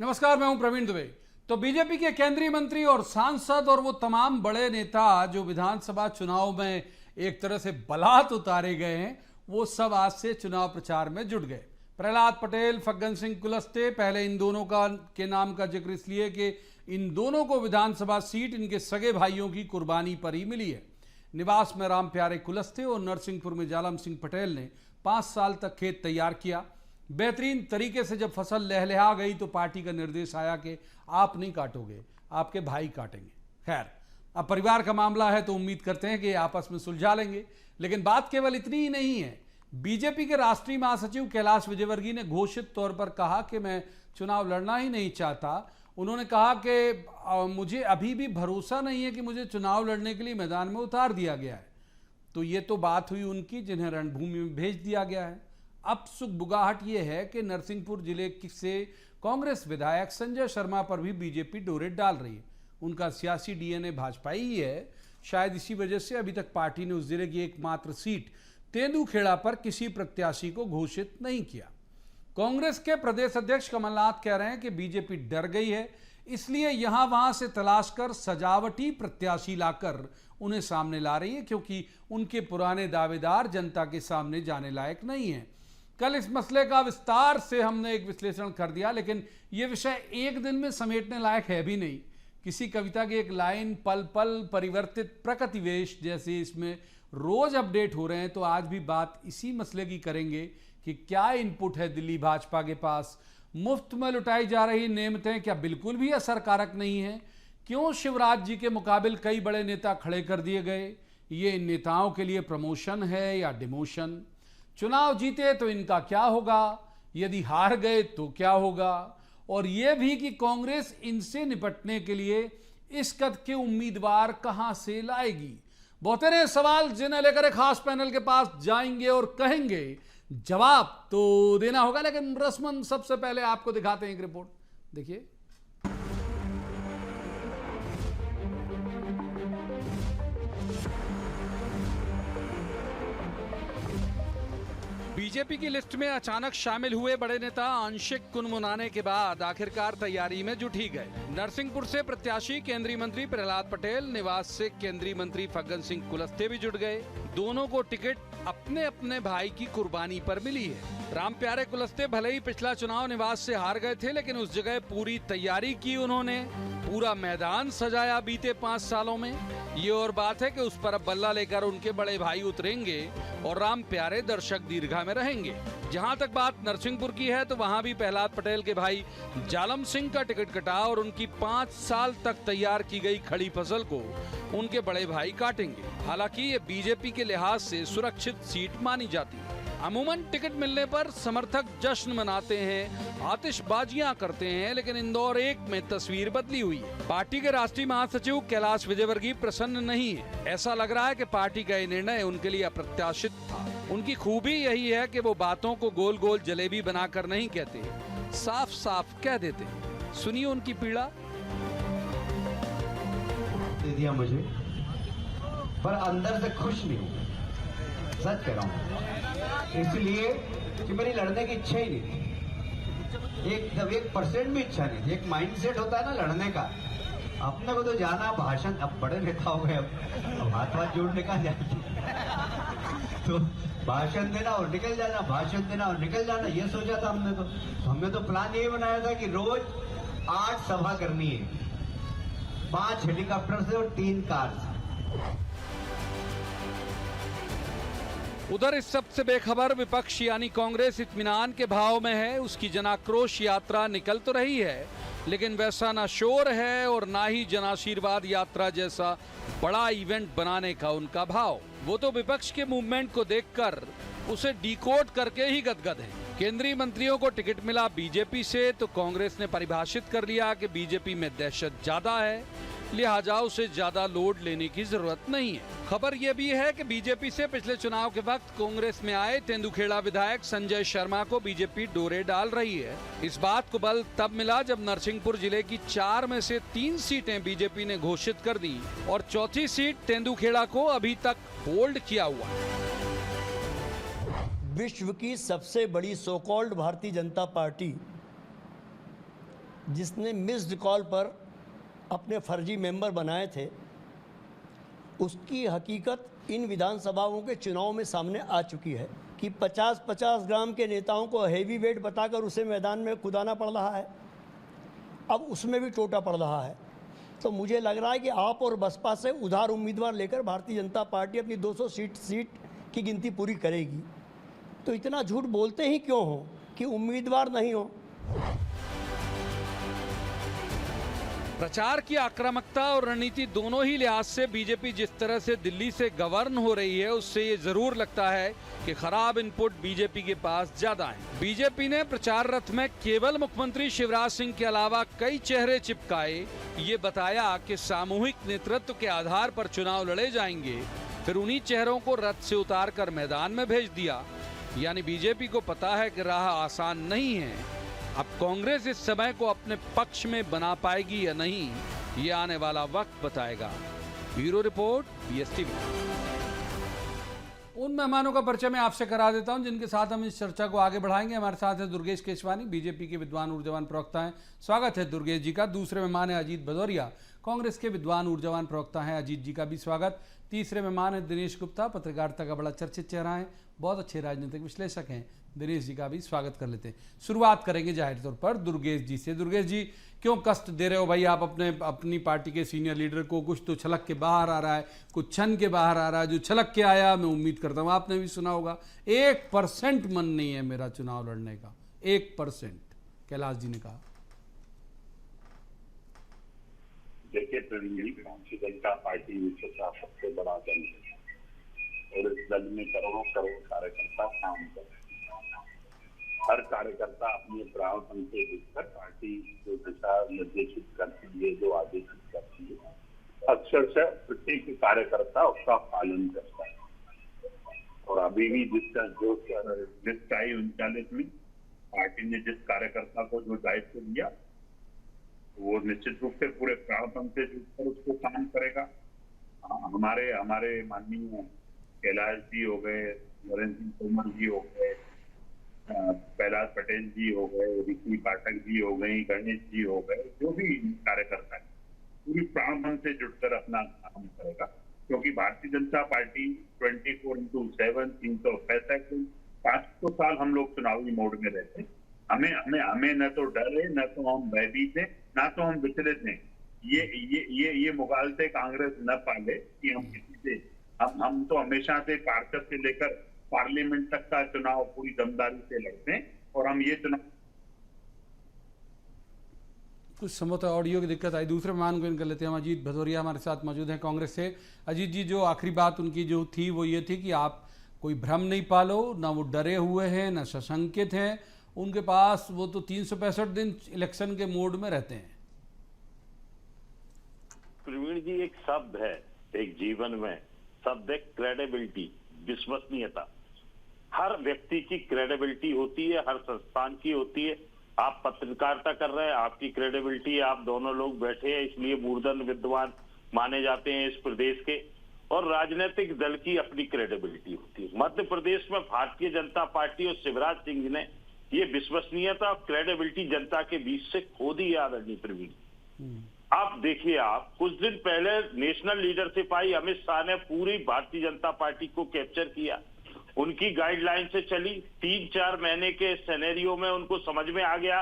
नमस्कार, मैं हूं प्रवीण दुबे। तो बीजेपी के केंद्रीय मंत्री और सांसद और वो तमाम बड़े नेता जो विधानसभा चुनाव में एक तरह से बलात् उतारे गए हैं, वो सब आज से चुनाव प्रचार में जुट गए। प्रहलाद पटेल, फग्गन सिंह कुलस्ते, पहले इन दोनों के नाम का जिक्र इसलिए कि इन दोनों को विधानसभा सीट इनके सगे भाइयों की कुर्बानी पर ही मिली है। निवास में राम प्यारे कुलस्ते और नरसिंहपुर में जालम सिंह पटेल ने 5 साल तक खेत तैयार किया। बेहतरीन तरीके से जब फसल लहलहा गई तो पार्टी का निर्देश आया कि आप नहीं काटोगे, आपके भाई काटेंगे। खैर, अब परिवार का मामला है तो उम्मीद करते हैं कि आपस में सुलझा लेंगे। लेकिन बात केवल इतनी ही नहीं है। बीजेपी के राष्ट्रीय महासचिव कैलाश विजयवर्गीय ने घोषित तौर पर कहा कि मैं चुनाव लड़ना ही नहीं चाहता। उन्होंने कहा कि मुझे अभी भी भरोसा नहीं है कि मुझे चुनाव लड़ने के लिए मैदान में उतार दिया गया है। तो ये तो बात हुई उनकी, जिन्हें रणभूमि में भेज दिया गया है। अब सुगबुगाहट ये है कि नरसिंहपुर जिले से कांग्रेस विधायक संजय शर्मा पर भी बीजेपी डोरे डाल रही है। उनका सियासी डीएनए भाजपाई ही है। शायद इसी वजह से अभी तक पार्टी ने उस जिले की एकमात्र सीट तेंदुखेड़ा पर किसी प्रत्याशी को घोषित नहीं किया। कांग्रेस के प्रदेश अध्यक्ष कमलनाथ कह रहे हैं कि बीजेपी डर गई है, इसलिए यहां वहां से तलाश कर सजावटी प्रत्याशी लाकर उन्हें सामने ला रही है, क्योंकि उनके पुराने दावेदार जनता के सामने जाने लायक नहीं है। कल इस मसले का विस्तार से हमने एक विश्लेषण कर दिया, लेकिन यह विषय एक दिन में समेटने लायक है भी नहीं। किसी कविता की एक लाइन, पल पल परिवर्तित प्रकृतिवेश, जैसे इसमें रोज अपडेट हो रहे हैं। तो आज भी बात इसी मसले की करेंगे कि क्या इनपुट है दिल्ली भाजपा के पास। मुफ्त में लुटाई जा रही नेमतें क्या बिल्कुल भी असरकारक नहीं है? क्यों शिवराज जी के मुकाबिल कई बड़े नेता खड़े कर दिए गए? ये इन नेताओं के लिए प्रमोशन है या डिमोशन? चुनाव जीते तो इनका क्या होगा, यदि हार गए तो क्या होगा? और यह भी कि कांग्रेस इनसे निपटने के लिए इस कद के उम्मीदवार कहां से लाएगी। बहुतेरे सवाल जिन्हें लेकर एक खास पैनल के पास जाएंगे और कहेंगे जवाब तो देना होगा। लेकिन रस्मन सबसे पहले आपको दिखाते हैं एक रिपोर्ट, देखिए। बीजेपी की लिस्ट में अचानक शामिल हुए बड़े नेता आंशिक कुनमुनाने के बाद आखिरकार तैयारी में जुट ही गए। नरसिंहपुर से प्रत्याशी केंद्रीय मंत्री प्रहलाद पटेल, निवास से केंद्रीय मंत्री फग्गन सिंह कुलस्ते भी जुट गए। दोनों को टिकट अपने अपने भाई की कुर्बानी पर मिली है। राम प्यारे कुलस्ते भले ही पिछला चुनाव निवास से हार गए थे, लेकिन उस जगह पूरी तैयारी की उन्होंने, पूरा मैदान सजाया बीते 5 सालों में। ये और बात है कि उस पर अब बल्ला लेकर उनके बड़े भाई उतरेंगे और राम प्यारे दर्शक दीर्घा में रहेंगे। जहां तक बात नरसिंहपुर की है तो वहां भी प्रहलाद पटेल के भाई जालम सिंह का टिकट कटा और उनकी 5 साल तक तैयार की गई खड़ी फसल को उनके बड़े भाई काटेंगे। हालांकि ये बीजेपी के लिहाज से सुरक्षित सीट मानी जाती है। अमूमन टिकट मिलने पर समर्थक जश्न मनाते हैं, आतिशबाजियां करते हैं, लेकिन इंदौर 1 में तस्वीर बदली हुई है। पार्टी के राष्ट्रीय महासचिव कैलाश विजयवर्गीय प्रसन्न नहीं है। ऐसा लग रहा है कि पार्टी का ये निर्णय उनके लिए अप्रत्याशित था। उनकी खूबी यही है कि वो बातों को गोल गोल जलेबी बनाकर नहीं कहते, साफ साफ कह देते। सुनिए उनकी पीड़ा। दे दिया मुझे, पर अंदर से खुश नहीं हूँ, सच कह रहा हूँ। इसलिए कि मेरी लड़ने की इच्छा ही नहीं थी, 1% भी इच्छा नहीं थी। एक माइंडसेट होता है ना लड़ने का, अपने को तो जाना भाषण, अब बड़े नेता हो गए, अब हाथ जोड़ने का जाती तो भाषण देना और निकल जाना, भाषण देना और निकल जाना, ये सोचा था हमने तो प्लान ये बनाया था कि रोज 8 सभा करनी है, 5 हेलीकॉप्टर से और 3 कार से। उधर इस सबसे बेखबर विपक्ष यानी कांग्रेस इत्मीनान के भाव में है। उसकी जनाक्रोश यात्रा निकल तो रही है, लेकिन वैसा ना शोर है और ना ही जनाशीर्वाद यात्रा जैसा बड़ा इवेंट बनाने का उनका भाव। वो तो विपक्ष के मूवमेंट को देखकर उसे डिकोड करके ही गदगद है। केंद्रीय मंत्रियों को टिकट मिला बीजेपी से तो कांग्रेस ने परिभाषित कर लिया कि बीजेपी में दहशत ज्यादा है, लिहाजा उसे ज्यादा लोड लेने की जरूरत नहीं है। खबर यह भी है कि बीजेपी से पिछले चुनाव के वक्त कांग्रेस में आए तेंदुखेड़ा विधायक संजय शर्मा को बीजेपी डोरे डाल रही है। इस बात को बल तब मिला जब नरसिंहपुर जिले की 4 में से 3 सीटें बीजेपी ने घोषित कर दी और चौथी सीट तेंदुखेड़ा को अभी तक होल्ड किया हुआ है। विश्व की सबसे बड़ी so called Bharatiya Janata party जिसने मिस्ड कॉल पर अपने फर्जी मेंबर बनाए थे, उसकी हकीकत इन विधानसभाओं के चुनाव में सामने आ चुकी है कि 50-50 ग्राम के नेताओं को हैवी वेट बताकर उसे मैदान में कुदाना पड़ रहा है। अब उसमें भी टोटा पड़ रहा है। तो मुझे लग रहा है कि आप और बसपा से उधार उम्मीदवार लेकर भारतीय जनता पार्टी अपनी 200 सीट की गिनती पूरी करेगी। तो इतना झूठ बोलते ही क्यों हो कि उम्मीदवार नहीं हो? प्रचार की आक्रामकता और रणनीति दोनों ही लिहाज से बीजेपी जिस तरह से दिल्ली से गवर्न हो रही है, उससे ये जरूर लगता है कि खराब इनपुट बीजेपी के पास ज्यादा है। बीजेपी ने प्रचार रथ में केवल मुख्यमंत्री शिवराज सिंह के अलावा कई चेहरे चिपकाए, ये बताया कि सामूहिक नेतृत्व के आधार पर चुनाव लड़े जाएंगे। फिर उन्हीं चेहरों को रथ से उतार कर मैदान में भेज दिया। यानी बीजेपी को पता है कि राह आसान नहीं है। अब कांग्रेस इस समय को अपने पक्ष में बना पाएगी या नहीं, ये आने वाला वक्त बताएगा। Bureau report, BSTV। उन मेहमानों का परिचय मैं आपसे करा देता हूं जिनके साथ हम इस चर्चा को आगे बढ़ाएंगे। हमारे साथ है दुर्गेश केशवानी, बीजेपी के विद्वान ऊर्जावान प्रवक्ता हैं। स्वागत है दुर्गेश जी का। दूसरे मेहमान है अजीत भदौरिया, कांग्रेस के विद्वान ऊर्जावान प्रवक्ता हैं। अजीत जी का भी स्वागत। तीसरे मेहमान है दिनेश गुप्ता, पत्रकारिता का बड़ा चर्चित चेहरा है, बहुत अच्छे राजनीतिक विश्लेषक हैं। दिनेश जी का भी स्वागत कर लेते हैं। शुरुआत करेंगे जाहिर तौर पर दुर्गेश जी से। दुर्गेश जी, क्यों कष्ट दे रहे हो भाई आप अपनी पार्टी के सीनियर लीडर को? कुछ तो छलक के बाहर आ रहा है, कुछ छन के बाहर आ रहा है। जो छलक के आया, मैं उम्मीद करता हूँ आपने भी सुना होगा, 1% मन नहीं है मेरा चुनाव लड़ने का, 1%, कैलाश जी ने कहा। देखिए भारतीय जनता पार्टी विश्व का सबसे बड़ा दल है और इस दल में करोड़ों कार्यकर्ता काम कर रहे हैं। हर कार्यकर्ता अपने प्रावधान से जुटकर पार्टी जो दिशा निर्देशित करती है, जो आदेशित करती है, अक्षरशः प्रत्येक कार्यकर्ता उसका पालन करता है। और अभी भी जिसका जो 39 में पार्टी ने जिस कार्यकर्ता को जो दायित्व दिया, वो निश्चित रूप से पूरे प्रावधान से जुटकर उसको काम करेगा। हमारे माननीय कैलाश जी हो गए, नरेंद्र सिंह तोमर जी हो गए, प्रहलाद पटेल जी हो गए, ऋषि पाठक जी हो गई, गणेश जी हो गए, जो भी कार्यकर्ता है पूरी प्राणपन से जुटकर अपना काम करेगा। क्योंकि भारतीय जनता पार्टी 24/7 365 दिन 500 साल हम लोग चुनावी मोड में रहते हैं। हमें न तो डर है, न तो हम भयभीत हैं, न तो हम विचलित हैं। ये मुगालते कांग्रेस न पाले कि हम किसी से हम तो हमेशा से पार्षद से लेकर पार्लियामेंट तक का चुनाव पूरी दमदारी से लड़ते हैं। और हम ये चुनाव कुछ संभवतः ऑडियो की दिक्कत आई। दूसरे मेहमान को इन कर लेते हैं। हम अजीत भदौरिया हमारे साथ मौजूद हैं कांग्रेस से। अजीत जी, जो आखिरी बात उनकी जो थी वो ये थी कि आप कोई भ्रम नहीं पालो, ना वो डरे हुए हैं, ना सशंकित हैं। उनके पास वो तो 365 दिन इलेक्शन के मोड में रहते हैं। प्रवीण जी, एक शब्द है एक जीवन में, शब्द है क्रेडिबिलिटी, विश्वसनीयता। हर व्यक्ति की क्रेडिबिलिटी होती है, हर संस्थान की होती है। आप पत्रकारिता कर रहे हैं, आपकी क्रेडिबिलिटी, आप दोनों लोग बैठे हैं इसलिए मूर्धन विद्वान माने जाते हैं इस प्रदेश के। और राजनीतिक दल की अपनी क्रेडिबिलिटी होती है। मध्य प्रदेश में भारतीय जनता पार्टी और शिवराज सिंह ने ये विश्वसनीयता और क्रेडिबिलिटी जनता के बीच से खो दी है। आदरणीय प्रवीण, आप देखिए, आप कुछ दिन पहले national leadership I, Amit Shah ने पूरी भारतीय जनता पार्टी को कैप्चर किया, उनकी गाइडलाइन से चली। 3-4 महीने के सिनेरियो में उनको समझ में आ गया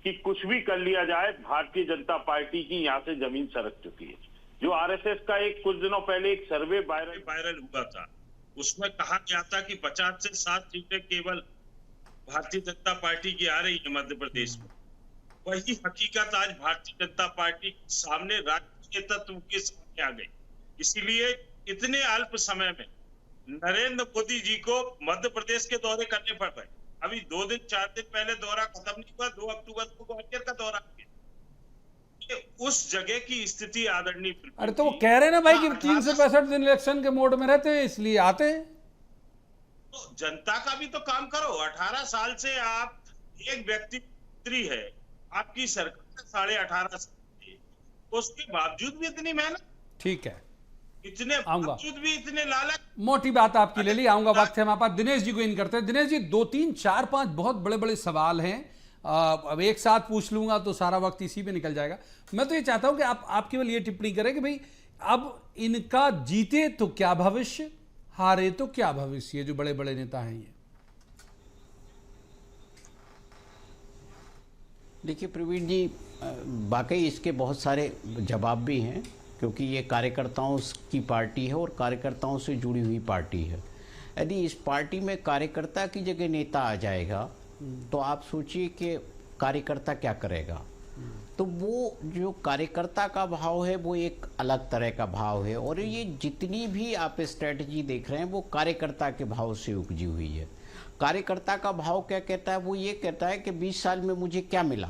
कि कुछ भी कर लिया जाए, भारतीय जनता पार्टी की यहाँ से जमीन सरक चुकी है। जो आरएसएस का कुछ दिनों पहले एक सर्वे वायरल हुआ था, उसमें कहा गया था कि 50 से 7 सीटें केवल भारतीय जनता पार्टी की आ रही है मध्य प्रदेश में। वही हकीकत आज भारतीय जनता पार्टी के सामने राजनीतिक तत्व के सामने आ गई। इसीलिए इतने अल्प समय में नरेंद्र मोदी जी को मध्य प्रदेश के दौरे करने पड़ रहे। अभी 2-4 दिन पहले दौरा खत्म नहीं हुआ, 2 अक्टूबर को ग्वालियर का दौरा किया। उस जगह की स्थिति आदरणीय, अरे तो वो कह रहे हैं ना भाई कि 365 दिन इलेक्शन के मोड में रहते हैं इसलिए आते हैं। तो जनता का भी तो काम करो। 18 साल से आप एक व्यक्ति है, आपकी सरकार 18.5 साल, उसके बावजूद भी इतनी मेहनत, ठीक है, इतने बावजूद भी इतने लालच। मोटी बात आपकी ले ली, आऊंगा वक्त है हमारे पास। दिनेश जी को इन करते हैं। दिनेश जी, 2, 3, 4, 5 बहुत बड़े बड़े सवाल हैं अब एक साथ पूछ लूंगा तो सारा वक्त इसी में निकल जाएगा। मैं तो ये चाहता हूं कि आप केवल ये टिप्पणी करें कि भाई अब इनका जीते तो क्या भविष्य, हारे तो क्या भविष्य, ये जो बड़े बड़े नेता हैं ये। देखिए प्रवीण जी, वाकई इसके बहुत सारे जवाब भी हैं, क्योंकि ये कार्यकर्ताओं की पार्टी है और कार्यकर्ताओं से जुड़ी हुई पार्टी है। यदि इस पार्टी में कार्यकर्ता की जगह नेता आ जाएगा तो आप सोचिए कि कार्यकर्ता क्या करेगा। तो वो जो कार्यकर्ता का भाव है वो एक अलग तरह का भाव है, और ये जितनी भी आप स्ट्रेटजी देख रहे हैं वो कार्यकर्ता के भाव से उपजी हुई है। कार्यकर्ता का भाव क्या कहता है? वो ये कहता है कि 20 साल में मुझे क्या मिला।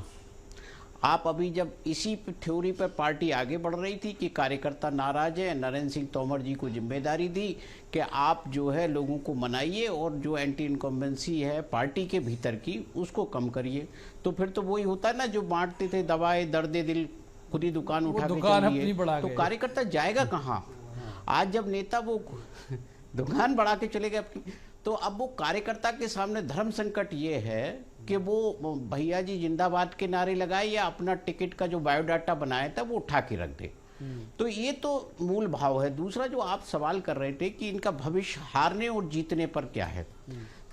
आप अभी जब इसी थ्योरी पर पार्टी आगे बढ़ रही थी कि कार्यकर्ता नाराज है, नरेंद्र सिंह तोमर जी को जिम्मेदारी दी कि आप जो है लोगों को मनाइए और जो एंटी इनकम्बेंसी है पार्टी के भीतर की उसको कम करिए। तो फिर तो वही होता है ना, जो बांटते थे दवाएं दर्द दिल, खुद ही दुकान उठा के चलिए, तो कार्यकर्ता जाएगा कहाँ? आज जब नेता वो दुकान बढ़ा के चले गए अपनी, तो अब वो कार्यकर्ता के सामने धर्म संकट ये है कि वो भैया जी जिंदाबाद के नारे लगाए या अपना टिकट का जो बायोडाटा बनाया था वो उठा के रख दे। तो ये तो मूल भाव है। दूसरा जो आप सवाल कर रहे थे कि इनका भविष्य हारने और जीतने पर क्या है,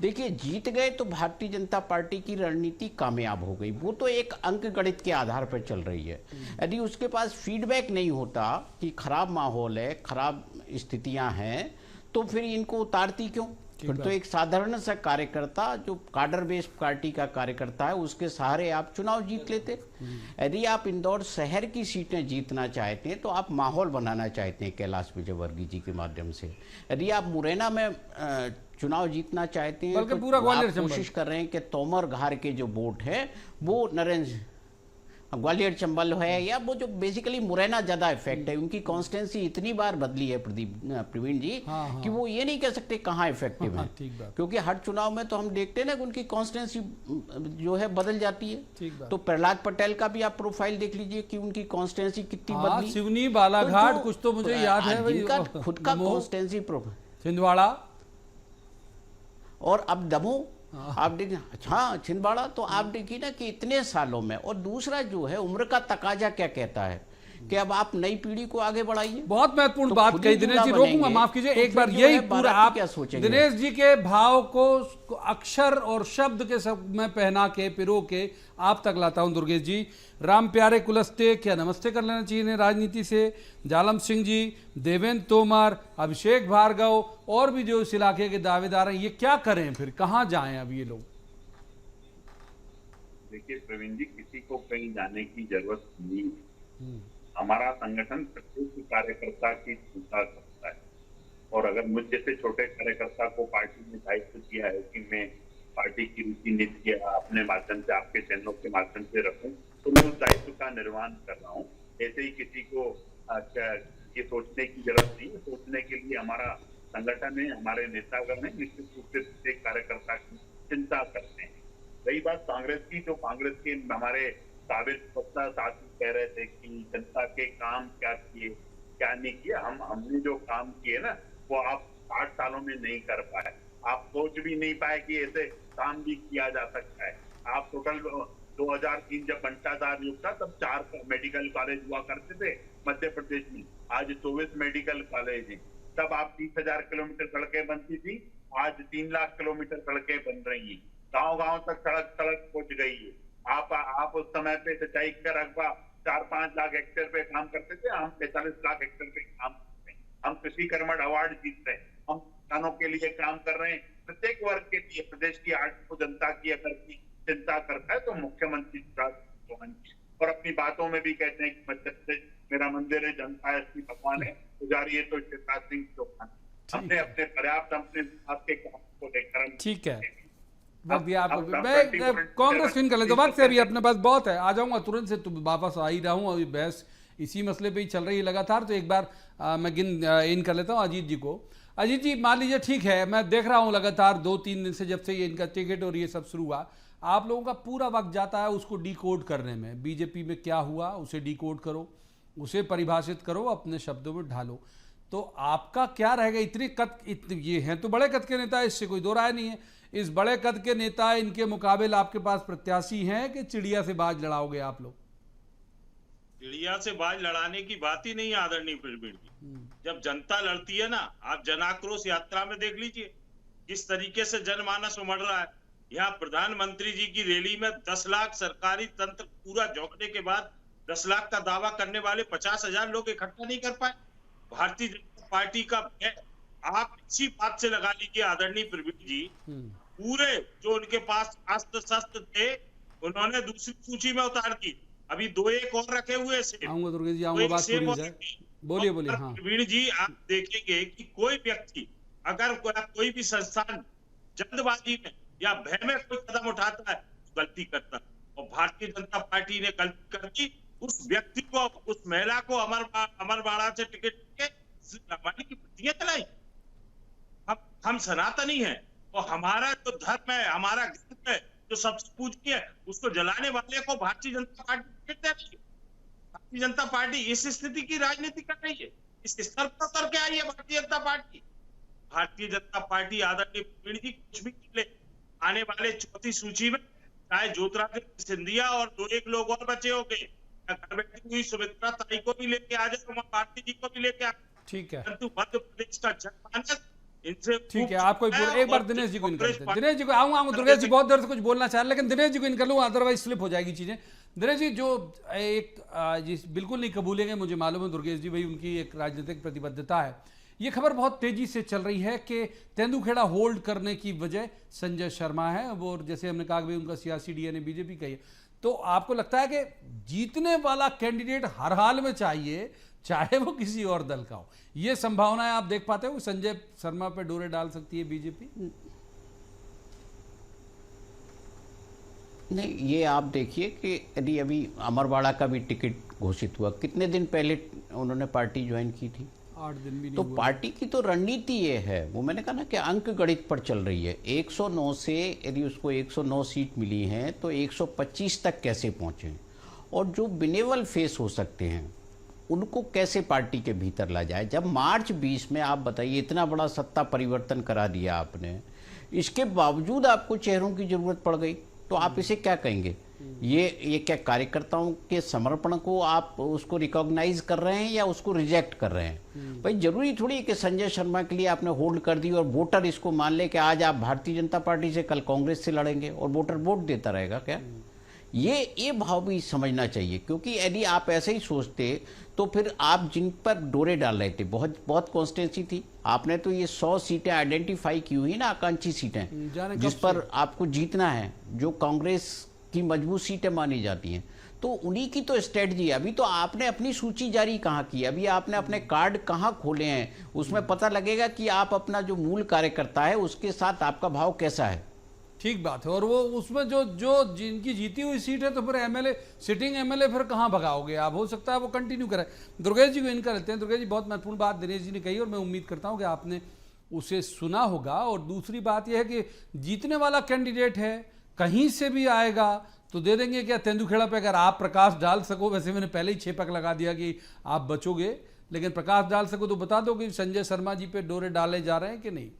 देखिए जीत गए तो भारतीय जनता पार्टी की रणनीति कामयाब हो गई, वो तो एक अंक गणित के आधार पर चल रही है। यदि उसके पास फीडबैक नहीं होता कि खराब माहौल है, खराब स्थितियां हैं, तो फिर इनको उतारती क्यों? फिर तो एक साधारण सा कार्यकर्ता जो काडर बेस्ड पार्टी का कार्यकर्ता है उसके सहारे आप चुनाव जीत लेते। यदि आप इंदौर शहर की सीटें जीतना चाहते हैं तो आप माहौल बनाना चाहते हैं कैलाश विजयवर्गीय जी के माध्यम से। यदि आप मुरैना में चुनाव जीतना चाहते हैं तो पूरा आप कोशिश कर रहे हैं कि तोमर घार के जो वोट है वो नरेंद्र ग्वालियर चंबल है, या वो जो बेसिकली मुरैना ज्यादा इफेक्ट है, उनकी कॉन्स्टेंसी इतनी बार बदली है प्रवीण जी कि वो ये नहीं कह सकते कहाँ इफेक्टिव है, क्योंकि हर चुनाव में तो हम देखते हैं ना कि उनकी कॉन्स्टेंसी जो है बदल जाती है। तो प्रहलाद पटेल का भी आप प्रोफाइल देख लीजिए कि उनकी कॉन्स्टेंसी कितनी बदली। सिवनी, बालाघाट, कुछ तो मुझे याद है खुद का कॉन्स्टेंसी प्रोफाइल, छिंदवाड़ा और अब दमोह आप देखिए, हाँ छिंदवाड़ा। तो आप देखिए ना कि इतने सालों में। और दूसरा जो है उम्र का तकाजा क्या कहता है कि अब आप नई पीढ़ी को आगे बढ़ाइए। बहुत महत्वपूर्ण बात कही दिनेश जी, रोकूंगा, माफ कीजिए एक बार यही पूरा आप क्या सोचेंगे? दिनेश जी के भाव को अक्षर और शब्द के सब में पहना के पिरो के आप तक लाता हूं। दुर्गेश जी, राम प्यारे कुलस्ते, क्या नमस्ते कर लेना चाहिए इन्हें राजनीति से? जालम सिंह जी, देवेंद्र तोमर, अभिषेक भार्गव और भी जो इस इलाके के दावेदार हैं, ये क्या करें फिर, कहां जाएं अब ये लोग? देखिए प्रवीण जी, किसी को कहीं जाने की जरूरत नहीं। हमारा संगठन प्रत्येक कार्यकर्ता की चिंता करता है, और अगर मुझ जैसे छोटे कार्यकर्ता को पार्टी ने दायित्व दिया है कि मैं पार्टी की रीति नीति अपने माध्यम से, आपके चैनलों के माध्यम से रखूं, तो मैं उस दायित्व का निर्वहन कर रहा हूँ। ऐसे ही किसी को ये सोचने की जरूरत नहीं है। सोचने के लिए हमारा संगठन है, हमारे नेतागण है, निश्चित रूप से प्रत्येक कार्यकर्ता की चिंता करते हैं। रही बात कांग्रेस की, तो कांग्रेस के हमारे साथी कह रहे थे कि जनता के काम क्या किए क्या नहीं किए। हमने जो काम किए ना वो आप 8 सालों में नहीं कर पाए। आप सोच भी नहीं पाए कि ऐसे काम भी किया जा सकता है। आप टोटल 2003 जब बंटादार युग था तब 4 मेडिकल कॉलेज हुआ करते थे मध्य प्रदेश में, आज 24 मेडिकल कॉलेज है। तब आप 30,000 किलोमीटर सड़कें बनती थी, आज 3 लाख किलोमीटर सड़कें बन रही है। गांव-गांव तक सड़क पहुंच गई है। आप उस समय पे सिंचाई का रकबा 4-5 लाख हेक्टेयर पे काम करते थे, हम 45 लाख हेक्टेयर पे काम करते हैं। हम कृषि कर्मठ अवार्ड जीत रहे हैं, हम किसानों के लिए काम कर रहे हैं। प्रत्येक वर्ग के लिए प्रदेश की आर्थिक जनता की अगर चिंता करता है तो मुख्यमंत्री शिवराज सिंह चौहान की, और अपनी बातों में भी कहते हैं कि मध्य प्रदेश मेरा मंदिर है, जनता है इसकी भगवान है, पुजारी है तो शिवराज सिंह चौहान। हमने अपने पर्याप्त अपने आपके काम को लेकर ठीक है। मैं कांग्रेस फिन कर ले तो वक्त से अभी अपने पास बहुत है, आ जाऊंगा तुरंत से, तो वापस आ ही रहा हूँ। अभी बहस इसी मसले पे ही चल रही है लगातार, तो एक बार मैं इन कर लेता हूँ अजीत जी को। अजीत जी, मान लीजिए ठीक है, मैं देख रहा हूँ लगातार 2-3 दिन से जब से ये इनका टिकट और ये सब शुरू हुआ, आप लोगों का पूरा वक्त जाता है उसको डिकोड करने में। बीजेपी में क्या हुआ उसे डिकोड करो, उसे परिभाषित करो, अपने शब्दों में ढालो। तो आपका क्या रहेगा? ये हैं तो बड़े कद के नेता, इससे कोई दो राय नहीं है। इस बड़े कद के नेता, इनके मुकाबले आपके पास प्रत्याशी हैं कि चिड़िया से बाज लड़ाओगे आप लोग? चिड़िया से बाज लड़ाने की बात ही नहीं है आदरणीय प्रवीण जी। जब जनता लड़ती है ना, आप जनाक्रोश यात्रा में देख लीजिए किस तरीके से जनमानस उमड़ रहा है। यहाँ प्रधानमंत्री जी की रैली में 10 लाख सरकारी तंत्र पूरा झोंकने के बाद 10 लाख का दावा करने वाले 50,000 लोग इकट्ठा नहीं कर पाए। भारतीय जनता पार्टी का भय आप इसी बात से लगा लीजिए आदरणीय प्रवीण जी, पूरे जो उनके पास अस्त्र शस्त्र थे उन्होंने दूसरी सूची में उतार दी। अभी 2-1 और रखे हुए से आऊंगा दुर्गेश जी, आऊंगा, बात पूरी हो जाए। बोलिए बोलिए। हाँ प्रवीण जी, आप देखेंगे कि कोई व्यक्ति अगर कोई भी संस्थान जल्दबाजी में या भय में कोई कदम उठाता है तो गलती करता है, और भारतीय जनता पार्टी ने गलती कर दी। उस व्यक्ति को, उस महिला को अमरवाड़ा से टिकट के रवानी की प्रतियां चलाई। हम सनातनी हैं और हमारा जो धर्म है, हमारा ग्रंथ है जो सबसे पूजनीय है, उसको जलाने वाले को भारतीय जनता पार्टी टिकट दे रही है। भारतीय जनता पार्टी इस स्थिति की राजनीति कर रही है, इस स्तर पर उतर के आई है भारतीय जनता पार्टी। भारतीय जनता पार्टी आदरणीय प्रवीण जी कुछ भी कर ले, आने वाले चौथी सूची में चाहे ज्योतिरादित्य सिंधिया और 2-1 लोग और बचे होंगे, घर बैठी हुई सुमित्रा ताई को भी लेके आ जाए, उमा भारती जी को भी लेके आ जाए। ठीक है, परंतु मध्य प्रदेश का जनमानस इनसे ठीक है। आपको एक बार दिनेश जी को इन करते हैं। दिनेश जी को आऊंगा, दुर्गेश जी बहुत देर से कुछ बोलना चाह रहे, लेकिन दिनेश जी को इन कर लूँ, अदरवाइज स्लिप हो जाएगी चीजें। दिनेश जी, जो बिल्कुल नहीं कबूलेंगे, मुझे मालूम है दुर्गेश जी, भाई उनकी एक राजनीतिक प्रतिबद्धता है। ये खबर बहुत तेजी से चल रही है कि तेंदुखेड़ा होल्ड करने की वजह संजय शर्मा है, वो जैसे हमने कहा कि उनका सियासी डीएनए बीजेपी का ही है। तो आपको लगता है कि जीतने वाला कैंडिडेट हर हाल में चाहिए, चाहे वो किसी और दल का हो? ये संभावनाएं आप देख पाते हो संजय शर्मा पे डोरे डाल सकती है बीजेपी? नहीं, ये आप देखिए कि यदि अभी अमरवाड़ा का भी टिकट घोषित हुआ, कितने दिन पहले उन्होंने पार्टी ज्वाइन की थी? 8 दिन भी नहीं तो हुआ। पार्टी की तो रणनीति ये है, वो मैंने कहा ना कि अंक गणित पर चल रही है। 109 से यदि उसको 109 सीट मिली हैं तो 125 तक कैसे पहुंचे, और जो बिनेवल फेस हो सकते हैं उनको कैसे पार्टी के भीतर ला जाए। जब मार्च 20 में आप बताइए इतना बड़ा सत्ता परिवर्तन करा दिया आपने, इसके बावजूद आपको चेहरों की जरूरत पड़ गई, तो आप इसे क्या कहेंगे? ये क्या कार्यकर्ताओं के समर्पण को आप उसको रिकॉग्नाइज कर रहे हैं या उसको रिजेक्ट कर रहे हैं? भाई जरूरी थोड़ी है कि संजय शर्मा के लिए आपने होल्ड कर दी और वोटर इसको मान ले कि आज आप भारतीय जनता पार्टी से, कल कांग्रेस से लड़ेंगे और वोटर वोट देता रहेगा क्या? ये भाव भी समझना चाहिए, क्योंकि यदि आप ऐसे ही सोचते तो फिर आप जिन पर डोरे डाल रहे थे, बहुत कॉन्स्टिट्यूंसी थी, आपने तो ये 100 सीटें आइडेंटिफाई की हुई ना, आकांक्षी सीटें जिस पर आपको जीतना है, जो कांग्रेस की मजबूत सीटें मानी जाती हैं, तो उन्हीं की तो स्ट्रेटजी है। अभी तो आपने अपनी सूची जारी कहाँ की, अभी आपने अपने कार्ड कहाँ खोले हैं, उसमें पता लगेगा कि आप अपना जो मूल कार्यकर्ता है उसके साथ आपका भाव कैसा है। ठीक बात है। और वो उसमें जो जिनकी जीती हुई सीट है, तो फिर एमएलए, सिटिंग एमएलए फिर कहाँ भगाओगे आप? हो सकता है वो कंटिन्यू करें। दुर्गेश जी को इनका लेते हैं। दुर्गेश जी, बहुत महत्वपूर्ण बात दिनेश जी ने कही और मैं उम्मीद करता हूँ कि आपने उसे सुना होगा। और दूसरी बात यह है कि जीतने वाला कैंडिडेट है, कहीं से भी आएगा तो दे देंगे क्या तेंदुखेड़ा पे? अगर आप प्रकाश डाल सको, वैसे मैंने पहले ही छेपक लगा दिया कि आप बचोगे, लेकिन प्रकाश डाल सको तो बता दो कि संजय शर्मा जी पे डोरे डाले जा रहे हैं कि नहीं?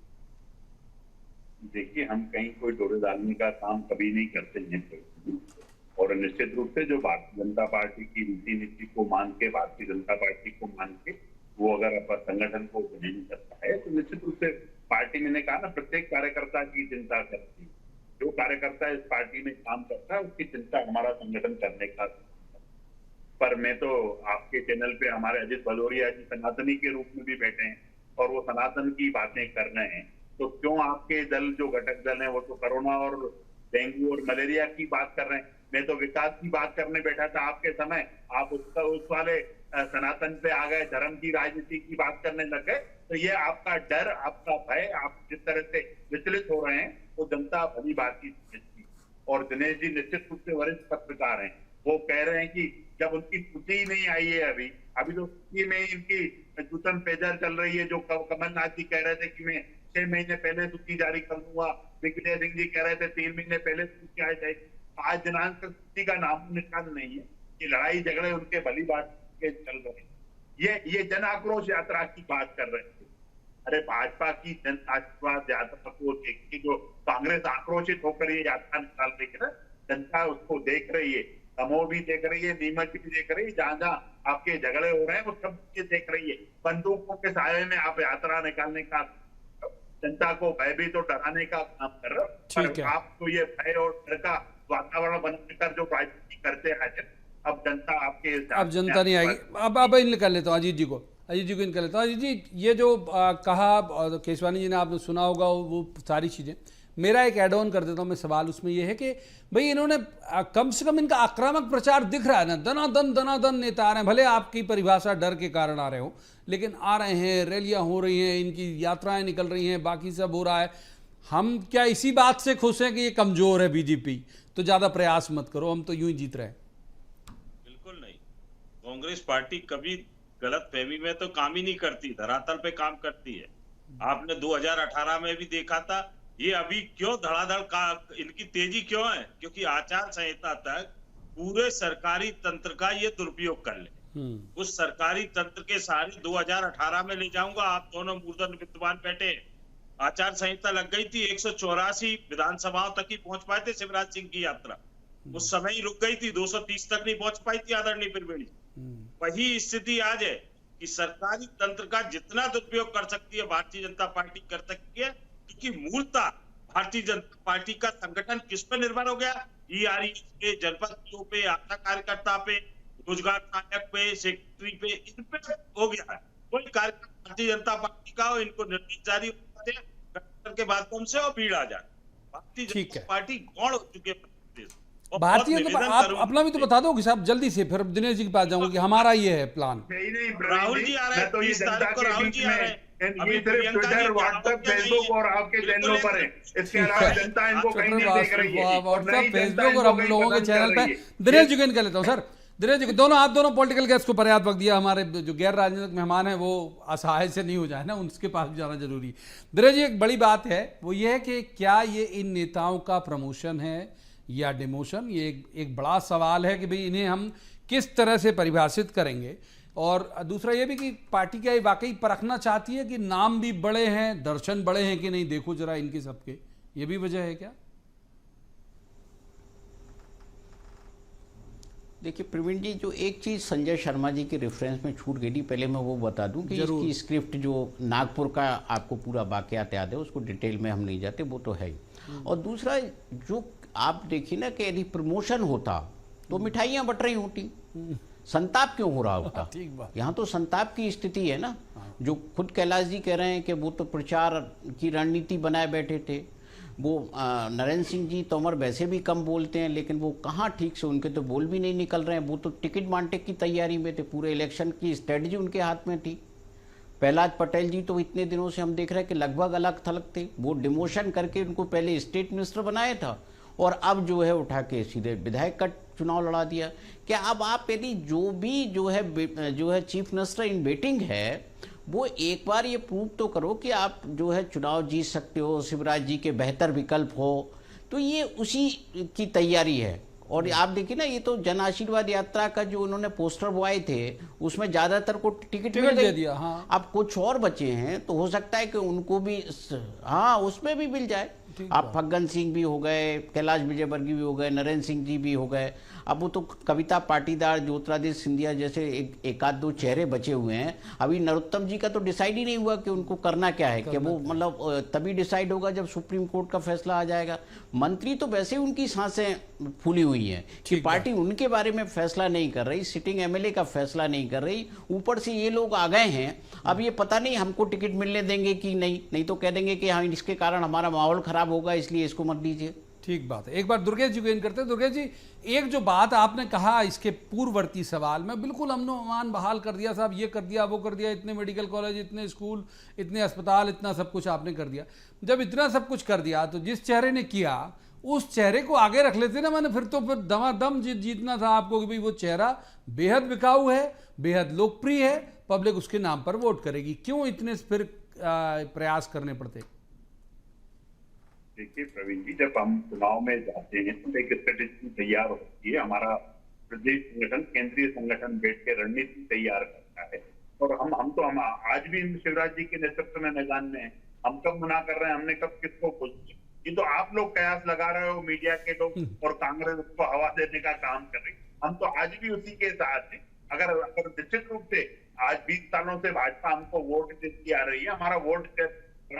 देखिए, हम कहीं कोई डोरे डालने का काम कभी नहीं करते हैं, और निश्चित रूप से जो भारतीय जनता पार्टी की रीति नीति को मान के, भारतीय जनता पार्टी को मान के वो अगर अपना संगठन को नहीं करता है तो निश्चित रूप से पार्टी, मैंने कहा ना, प्रत्येक कार्यकर्ता की चिंता करती है। जो कार्यकर्ता इस पार्टी में काम करता है उसकी चिंता हमारा संगठन करने का। पर मैं तो आपके चैनल पे हमारे अजीत भदौरिया जी सनातनी के रूप में भी बैठे हैं और वो सनातन की बातें कर रहे हैं, तो क्यों आपके दल जो घटक दल हैं वो तो कोरोना और डेंगू और मलेरिया की बात कर रहे हैं। मैं तो विकास की बात करने बैठा था आपके समय, आप उस वाले सनातन पे आ गए, धर्म की राजनीति की बात करने लग गए। तो ये आपका डर, आपका भय, आप जिस तरह से विचलित हो रहे हैं वो जनता भली बात की। और दिनेश जी निश्चित रूप से वरिष्ठ पत्रकार हैं, वो कह रहे हैं कि जब उनकी छुट्टी ही नहीं आई है अभी तो छुट्टी में इनकी जूतन पेजर चल रही है। जो कमलनाथ जी कह रहे थे कि मैं 6 महीने पहले सूची जारी कर दूंगा, दिग्विजय सिंह जी कह रहे थे 3 महीने पहले सूची आ जाएगी। आज दिनांक सूची का नाम निशान नहीं है। ये लड़ाई झगड़े उनके भली बात के चल रहे हैं। ये जन आक्रोश यात्रा की बात कर रहे थे। अरे भाजपा की जन आशीर्वाद यात्रा को देख के जो कांग्रेस आक्रोशित होकर ये यात्रा निकाल रही है ना, जनता उसको देख रही है, दमोह भी देख रही है, नीमच भी देख रही है, जहां जहां आपके झगड़े हो रहे हैं वो सब ये देख रही है। बंदूकों के साये में आप यात्रा निकालने का, जनता को भयभीत और डराने का काम कर रहे हो। ठीक है। आप तो ये भय और डर का वातावरण बनाकर जो राजनीति करते आए हैं, अब जनता आपके अब जनता नहीं आएगी। अब इन कर लेता हूँ अजीत जी को इन कर लेता हूँ। अजीत जी, ये जो कहा केशवानी जी ने, आपने सुना होगा वो सारी चीज़ें, मेरा एक ऐड ऑन कर देता हूँ मैं सवाल उसमें ये है कि भाई इन्होंने कम से कम इनका आक्रामक प्रचार दिख रहा है ना, दनादन नेता आ रहे हैं, भले आपकी परिभाषा डर के कारण आ रहे हो, लेकिन आ रहे हैं, रैलियां हो रही हैं, इनकी यात्राएं निकल रही हैं, बाकी सब हो रहा है। हम क्या इसी बात से खुश हैं कि ये कमजोर है बीजेपी, तो ज़्यादा प्रयास मत करो, हम तो यूं ही जीत रहे हैं? बिल्कुल नहीं। कांग्रेस पार्टी कभी गलत फहमी में तो काम ही नहीं करती, धरातल पे काम करती है। आपने 2018 में भी देखा था। ये अभी क्यों धड़ाधड़ का इनकी तेजी क्यों है? क्योंकि आचार संहिता तक पूरे सरकारी तंत्र का ये दुरुपयोग कर ले। उस सरकारी तंत्र के सहारे 2018 में ले जाऊंगा। आप दोनों मूर्धन्य विद्वान बैठे, आचार संहिता लग गई थी, 184 विधानसभाओं तक ही पहुंच पाए थे शिवराज सिंह की यात्रा, उस समय ही रुक गई थी, 230 तक नहीं पहुंच पाई थी आदरणीय त्रिवेणी। वही स्थिति आज है कि सरकारी तंत्र का जितना दुरुपयोग कर सकती है भारतीय जनता पार्टी कर सकती है, क्योंकि मूलतः भारतीय जनता पार्टी का संगठन किस पे निर्भर हो गया? ईआरई पे, जनपद पे, आशा कार्यकर्ता पे, रोजगार सहायक पे, सेक्रेटरी पे, इन पे हो गया है। कोई कार्यकर्ता भारतीय जनता पार्टी का हो, इनको निर्देश जारी होते हैं के माध्यम से और भीड़ आ जाए। भारतीय जनता पार्टी गौण हो चुकी है। भारतीय जनता, आप अपना भी तो बता दो कि साहब जल्दी से, फिर दिनेश जी के पास जाऊंगा कि हमारा ये है प्लान। नहीं, राहुल जी आ रहे हैं, तो ये 30 जनता तारीख को के राहुल बीच जी आ रहे हैं। में ये सिर्फ ट्विटर, व्हाट्सएप, फेसबुक और आपके चैनलों पर है, इसके अलावा जनता इनको कहीं नहीं देख रही है। व्हाट्सएप, फेसबुक और हम लोगों के चैनल पे। दिनेश जी को इनका लेता हूँ सर, दिनेश जी दोनों, आप दोनों पॉलिटिकल गेस्ट को पर्याप्त वक्त दिया। हमारे जो गैर राजनीतिक मेहमान हैं वो असहाय से नहीं हो जाए ना, उनके पास भी जाना जरूरी है। दिनेश जी, एक बड़ी बात है वो ये है कि क्या ये इन नेताओं का प्रमोशन है या डिमोशन? ये एक बड़ा सवाल है कि भाई इन्हें हम किस तरह से परिभाषित करेंगे। और दूसरा ये भी कि पार्टी क्या ये वाकई परखना चाहती है कि नाम भी बड़े हैं, दर्शन बड़े हैं कि नहीं, देखो जरा इनके सबके, ये भी वजह है क्या? देखिए प्रवीण जी, जो एक चीज़ संजय शर्मा जी के रेफरेंस में छूट गई थी, पहले मैं वो बता दूं कि इसकी स्क्रिप्ट जो नागपुर का आपको पूरा वाकयात याद है, उसको डिटेल में हम नहीं जाते, वो तो है ही। और दूसरा जो आप देखिए ना कि यदि प्रमोशन होता तो मिठाइयाँ बट रही होती, संताप क्यों हो रहा होता? यहाँ तो संताप की स्थिति है ना। जो खुद कैलाश जी कह रहे हैं कि वो तो प्रचार की रणनीति बनाए बैठे थे। वो नरेंद्र सिंह जी तोमर वैसे भी कम बोलते हैं, लेकिन वो कहाँ ठीक से, उनके तो बोल भी नहीं निकल रहे हैं। वो तो टिकट बांटने की तैयारी में थे, पूरे इलेक्शन की स्ट्रेटजी उनके हाथ में थी। प्रहलाद पटेल जी तो इतने दिनों से हम देख रहे हैं कि लगभग अलग थलग थे। वो डिमोशन करके उनको पहले स्टेट मिनिस्टर बनाया था और अब जो है उठा के सीधे विधायक का चुनाव लड़ा दिया। क्या अब आप यदि जो है चीफ मिनिस्टर इन वेटिंग है, वो एक बार ये प्रूव तो करो कि आप जो है चुनाव जीत सकते हो, शिवराज जी के बेहतर विकल्प हो, तो ये उसी की तैयारी है। और आप देखिए ना, ये तो जन आशीर्वाद यात्रा का जो उन्होंने पोस्टर बुआए थे उसमें ज्यादातर को टिकट दे दिया। हाँ। अब कुछ और बचे हैं तो हो सकता है कि उनको भी, हाँ, उसमें भी मिल जाए। आप फग्गन सिंह भी हो गए, कैलाश विजयवर्गीय भी हो गए, नरेंद्र सिंह जी भी हो गए। अब वो तो कविता पाटीदार, ज्योतिरादित्य सिंधिया जैसे एक आध दो चेहरे बचे हुए हैं। अभी नरोत्तम जी का तो डिसाइड ही नहीं हुआ कि उनको करना क्या है, कि वो मतलब तभी डिसाइड होगा जब सुप्रीम कोर्ट का फैसला आ जाएगा। मंत्री तो वैसे ही उनकी सांसें फूली हुई हैं कि पार्टी उनके बारे में फैसला नहीं कर रही, सिटिंग एमएलए का फैसला नहीं कर रही, ऊपर से ये लोग आ गए हैं। अब ये पता नहीं हमको टिकट मिलने देंगे कि नहीं तो कह देंगे कि हाँ इसके कारण हमारा माहौल खराब होगा, इसलिए इसको मत दीजिए। ठीक बात है। एक बार दुर्गेश जी को इन करते हैं। दुर्गेश जी, एक जो बात आपने कहा इसके पूर्ववर्ती सवाल में, बिल्कुल हमने अमान बहाल कर दिया साहब, ये कर दिया, वो कर दिया, इतने मेडिकल कॉलेज, इतने स्कूल, इतने अस्पताल, इतना सब कुछ आपने कर दिया। जब इतना सब कुछ कर दिया तो जिस चेहरे ने किया उस चेहरे को आगे रख लेते ना, मैंने फिर दमादम जीतना था आपको कि भाई वो चेहरा बेहद बिकाऊ है, बेहद लोकप्रिय है, पब्लिक उसके नाम पर वोट करेगी। क्यों इतने फिर प्रयास करने पड़ते? देखिए प्रवीण जी, जब हम चुनाव में जाते हैं तो एक स्ट्रेटेजी तैयार होती है। हमारा प्रदेश संगठन, केंद्रीय संगठन बैठ के रणनीति तैयार करता है और हम आज भी शिवराज जी के नेतृत्व में मैदान में हैं। हम कब मना कर रहे हैं, हमने कब किसको बोल, ये तो आप लोग कयास लगा रहे हो, मीडिया के लोग, और कांग्रेस उसको हवा देने का काम कर रही है। हम तो आज भी उसी के साथ हैं। अगर निश्चित रूप से आज 20 सालों से भाजपा हमको वोट देती आ रही है, हमारा वोट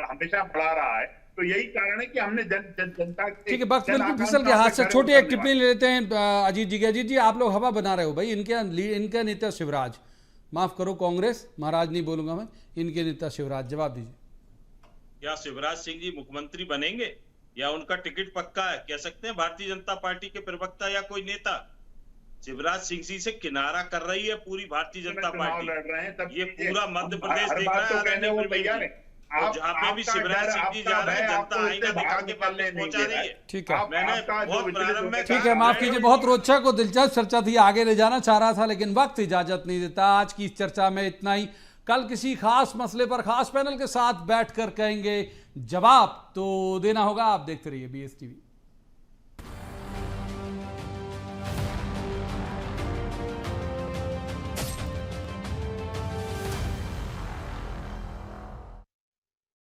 हमेशा बढ़ा रहा है, तो यही कारण है कि हमने जनता के, ठीक है, वक्त बिल्कुल फिसल के हाथ से। छोटी एक टिप्पणी ले लेते हैं अजीत जी। अजीत जी, आप लोग हवा बना रहे हो भाई, इनका नेता शिवराज, माफ करो कांग्रेस, महाराज नहीं बोलूंगा मैं, इनके नेता शिवराज, जवाब दीजिए। क्या शिवराज सिंह जी मुख्यमंत्री बनेंगे या उनका टिकट पक्का है? कह सकते हैं भारतीय जनता पार्टी के प्रवक्ता या कोई नेता। शिवराज सिंह जी से किनारा कर रही है पूरी भारतीय जनता पार्टी। लड़ रहे हैं तब ये पूरा मध्य प्रदेश देख रहा है। जहाँ पे भी शिवराज सिंह जी जा रहे हैं, जनता आईना दिखा के वापस पहुंचा रही है। ठीक है, मैंने बहुत प्रारंभ में, ठीक है, माफ कीजिए, बहुत रोचक और दिलचस्प चर्चा थी, आगे ले जाना चाह रहा था लेकिन वक्त इजाजत नहीं देता। आज की इस चर्चा में इतना ही। कल किसी खास मसले पर खास पैनल के साथ बैठकर कहेंगे, जवाब तो देना होगा। आप देखते रहिए BSTV।